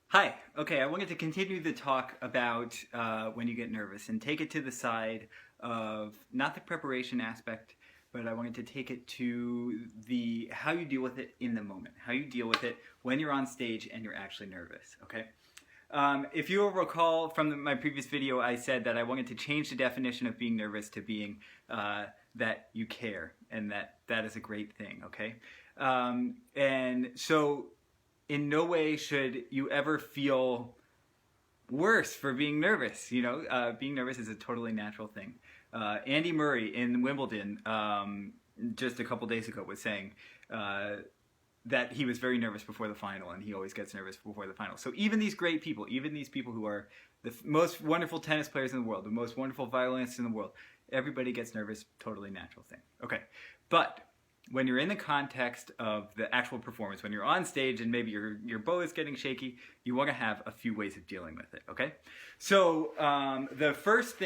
Hi. Okay, I wanted to continue the talk about when you get nervous and take it to the side of not the preparation aspect, but I wanted to take it to the how you deal with it in the moment, how you deal with it when you're on stage and you're actually nervous. Okay. If you will recall from my previous video, I said that I wanted to change the definition of being nervous to being that you care and that is a great thing. Okay. And so in no way should you ever feel worse for being nervous. Being nervous is a totally natural thing. Andy Murray in Wimbledon just a couple days ago was saying that he was very nervous before the final, and he always gets nervous before the final. So even these great people, even these people who are the most wonderful tennis players in the world, the most wonderful violinists in the world, everybody gets nervous, totally natural thing. Okay, but when you're in the context of the actual performance, when you're on stage and maybe your bow is getting shaky, you want to have a few ways of dealing with it, okay? So the first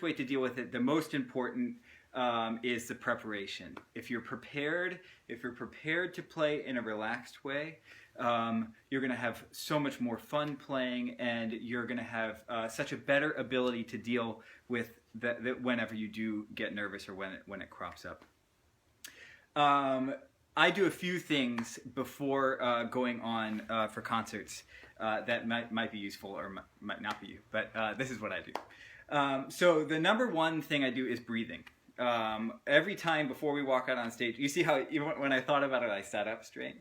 way to deal with it, the most important, is the preparation. If you're prepared to play in a relaxed way, you're going to have so much more fun playing, and you're going to have such a better ability to deal with that whenever you do get nervous or when it crops up. I do a few things before going on for concerts that might be useful or might not be, but this is what I do. So the number one thing I do is breathing. Every time before we walk out on stage, you see how even when I thought about it, I sat up straight.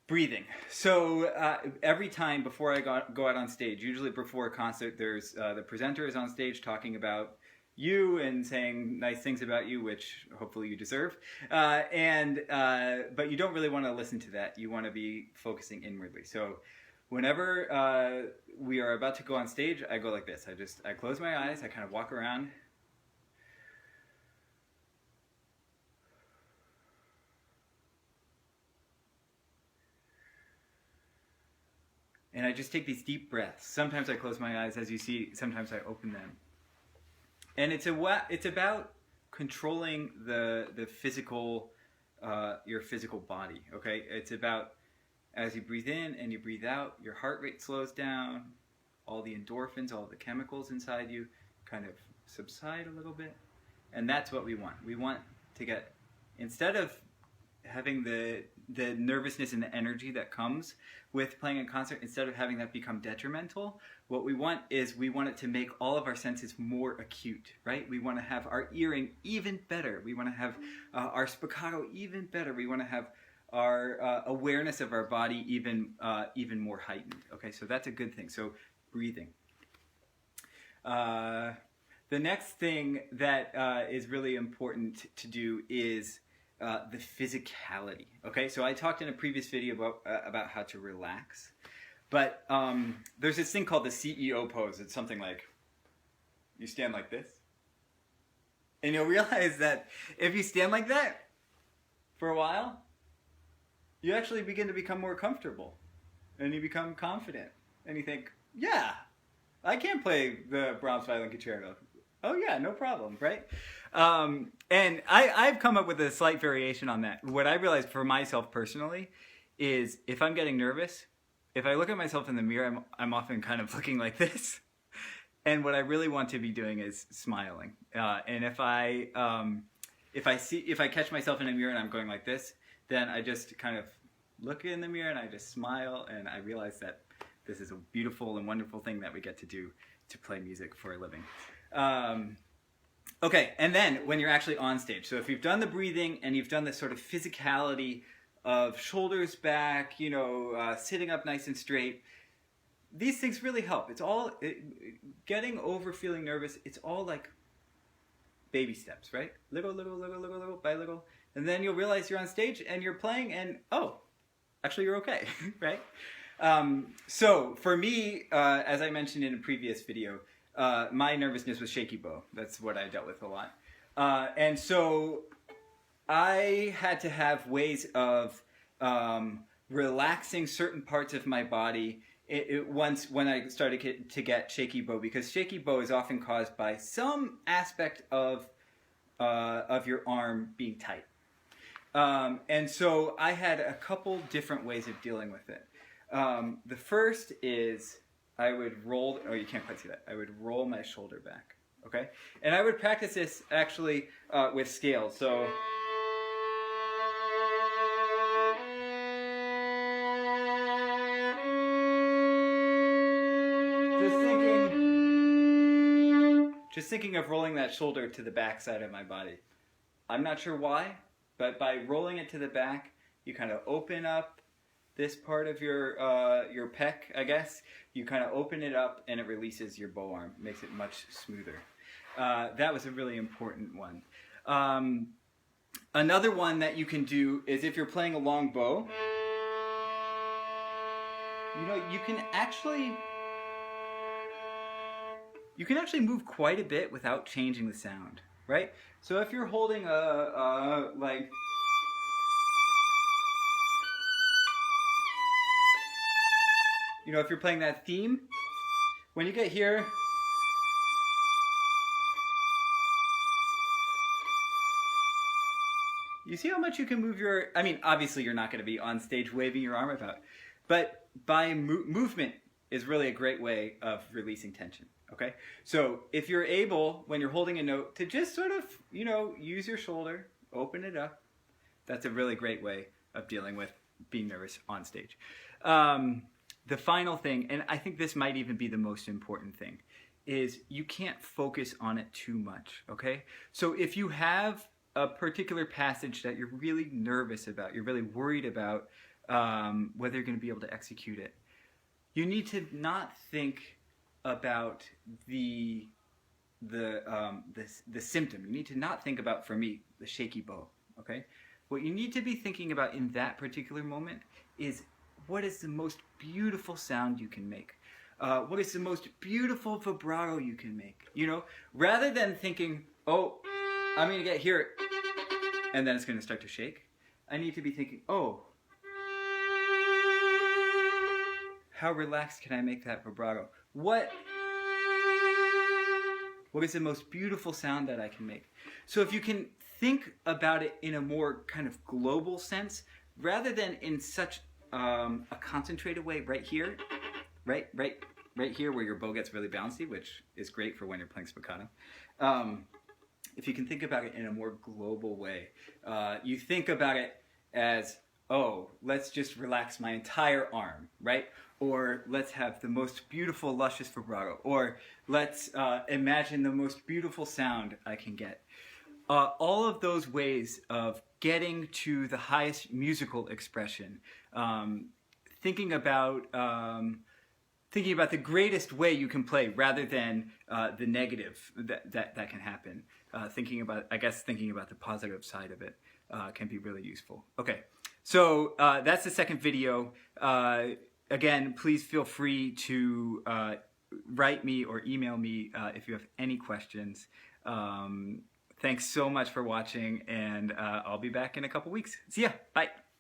Breathing. So every time before I go out on stage, usually before a concert, there's the presenter is on stage talking about you and saying nice things about you, which hopefully you deserve. But you don't really want to listen to that. You want to be focusing inwardly. So whenever we are about to go on stage, I go like this. I close my eyes. I kind of walk around. And I just take these deep breaths. Sometimes I close my eyes, as you see. Sometimes I open them. And it's about controlling the physical, your physical body. Okay, it's about as you breathe in and you breathe out, your heart rate slows down, all the endorphins, all the chemicals inside you kind of subside a little bit, and that's what we want. We want to get, instead of having the nervousness and the energy that comes with playing a concert, instead of having that become detrimental, what we want it to make all of our senses more acute, right? We want to have our hearing even better. We want to have our spiccato even better. We want to have our awareness of our body even more heightened. Okay, so that's a good thing. So breathing. The next thing that is really important to do is the physicality. Okay, so I talked in a previous video about how to relax, but there's this thing called the CEO pose. It's something like you stand like this, and you'll realize that if you stand like that for a while, you actually begin to become more comfortable, and you become confident, and you think, yeah, I can play the Brahms Violin Concerto. Oh yeah, no problem, right? And I've come up with a slight variation on that. What I realized for myself personally is if I'm getting nervous, if I look at myself in the mirror, I'm often kind of looking like this. And what I really want to be doing is smiling. And if I catch myself in a mirror and I'm going like this, then I just kind of look in the mirror and I just smile, and I realize that this is a beautiful and wonderful thing that we get to do, to play music for a living. Okay, and then when you're actually on stage, so if you've done the breathing and you've done this sort of physicality of shoulders back, sitting up nice and straight, these things really help. Getting over feeling nervous, it's all like baby steps, right? Little by little. And then you'll realize you're on stage and you're playing and, oh, actually you're okay, right? So for me, as I mentioned in a previous video, my nervousness was shaky bow. That's what I dealt with a lot. And so I had to have ways of relaxing certain parts of my body once when I started to get shaky bow, because shaky bow is often caused by some aspect of your arm being tight. And so I had a couple different ways of dealing with it. The first is I would roll, oh, you can't quite see that. I would roll my shoulder back, okay? And I would practice this actually with scales. So just thinking of rolling that shoulder to the back side of my body. I'm not sure why, but by rolling it to the back, you kind of open up this part of your pec, I guess. You kind of open it up and it releases your bow arm. It makes it much smoother. That was a really important one. Another one that you can do is if you're playing a long bow, you know, you can actually move quite a bit without changing the sound, right? So if you're holding like, you know, if you're playing that theme, when you get here, you see how much you can move your, I mean, obviously you're not going to be on stage waving your arm about, but by movement is really a great way of releasing tension. Okay, so if you're able, when you're holding a note, to just sort of, you know, use your shoulder, open it up, that's a really great way of dealing with being nervous on stage. The final thing, and I think this might even be the most important thing, is you can't focus on it too much, okay? So if you have a particular passage that you're really nervous about, you're really worried about whether you're going to be able to execute it, you need to not think about the symptom. You need to not think about, for me, the shaky bow, okay? What you need to be thinking about in that particular moment is what is the most beautiful sound you can make? What is the most beautiful vibrato you can make? You know, rather than thinking, oh, I'm going to get here and then it's going to start to shake, I need to be thinking, oh, how relaxed can I make that vibrato? What is the most beautiful sound that I can make? So if you can think about it in a more kind of global sense, rather than in such a concentrated way right here, right here where your bow gets really bouncy, which is great for when you're playing spiccato. If you can think about it in a more global way, you think about it as, oh, let's just relax my entire arm, right? Or let's have the most beautiful, luscious vibrato. Or let's imagine the most beautiful sound I can get. All of those ways of getting to the highest musical expression, thinking about the greatest way you can play rather than the negative that can happen. Thinking about the positive side of it can be really useful. Okay, so that's the second video. Again, please feel free to write me or email me if you have any questions. Thanks so much for watching, and I'll be back in a couple weeks. See ya. Bye.